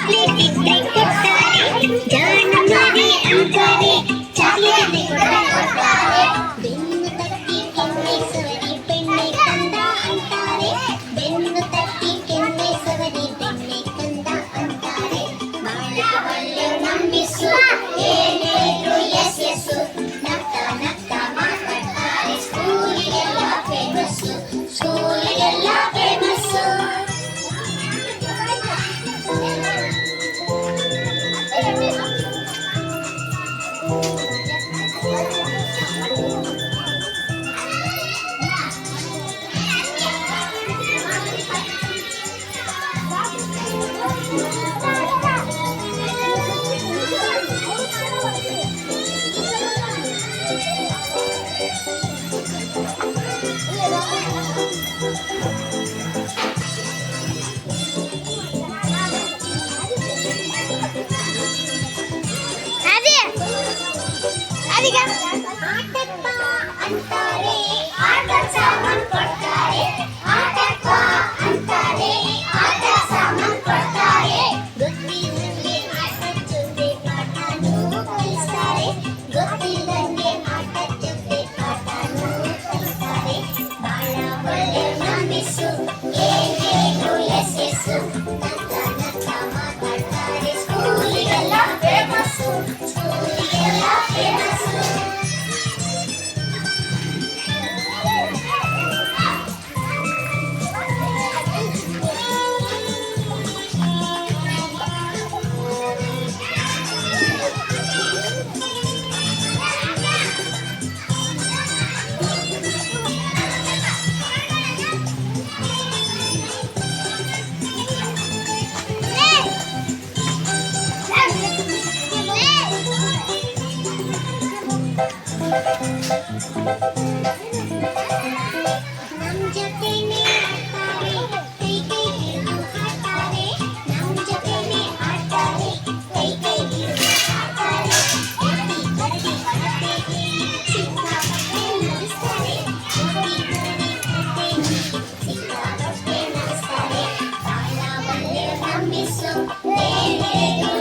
Chocolate ಇದ್ರೆ ಕೊಡ್ತಾರೆ, ಜಾಣ ಮಾಡಿ ಅಂತಾರೆ, ಚಾಕ್ಲೇಟ್ ಇದ್ರೆ ಕೊಡ್ತಾರೆ. ಬೆನ್ನು ತಟ್ಟಿ ಕೆನ್ನೆ ಸವರಿ ಬೆಣ್ಣೆ ಕಂದ ಅಂತಾರೆ, ಬೆನ್ನು ತಟ್ಟಿ ಕೆನ್ನೆ ಸವರಿ ಬೆಣ್ಣೆ ಕಂದ ಅಂತಾರೆ. ಬಾಳ ಒಳ್ಳೆ ನಂಬಿಸು, ಏನೇನು ಎಸ್ ಎಸ್ಸು, ನಗ್ತಾ ನಗ್ತಾ ಮಾತಾಡ್ತಾರೆ, ಸ್ಕೂಲಿಗೆಲ್ಲ ಫೇಮಸ್ಸು, ಸ್ಕೂಲಿಗೆಲ್ಲ ಫೇಮಸ್ಸು. ಆಟಪ್ಪ ಅಂತಾರೆ, ಆಟ ಸಾಮಾನ್ ಕೊಡ್ತಾರೆ, ಆಟಪ್ಪ ಅಂತಾರೆ, ಆಟ ಸಾಮಾನ್ ಕೊಡ್ತಾರೆ. ಗೊತ್ತಿಲ್ಲಂಗೆ ಆಟದ ಜೊತೆ ಪಾಠನೂ ಕಲಿಸ್ತಾರೆ, ಗೊತ್ತಿಲ್ಲಂಗೆ ಆಟದ ಜೊತೆ ಪಾಠನೂ ಕಲಿಸ್ತಾರೆ. ಬಾಳ ಒಳ್ಳೆ ನಂಬಿಸು, ಏನೇನು ಎಸ್ ಎಸ್ಸು, ನಗ್ತಾ ನಗ್ತಾ ಮಾತಾಡ್ತಾರೆ, ಸ್ಕೂಲಿಗೆಲ್ಲ ಫೇಮಸ್ಸು, ಸ್ಕೂಲಿಗೆಲ್ಲ ಫೇಮಸ್ಸು. ನಮ್ ಜೊತೆನೇ ಆಡ್ತಾರೆ, ಕೈ ಕೈ ಹಿಡಿದು ಹಾಡ್ತಾರೆ, ನಮ್ ಜೊತೆನೇ ಆಡ್ತಾರೆ, ಕೈ ಕೈ ಹಿಡಿದು ಹಾಡ್ತಾರೆ. ಎತ್ತಿ ಕರಡಿ ಕತೆ ಹೇಳಿ ಸಿಕ್ಕಾಪಟ್ಟೆ ನಗಿಸ್ತಾರೆ, ಎತ್ತಿ ಕರಡಿ ಕತೆ ಹೇಳಿ ಸಿಕ್ಕಾಪಟ್ಟೆ ನಗಿಸ್ತಾರೆ. ಬಾಳ ಒಳ್ಳೆ ನಂಬಿಸು, ಏನೇನು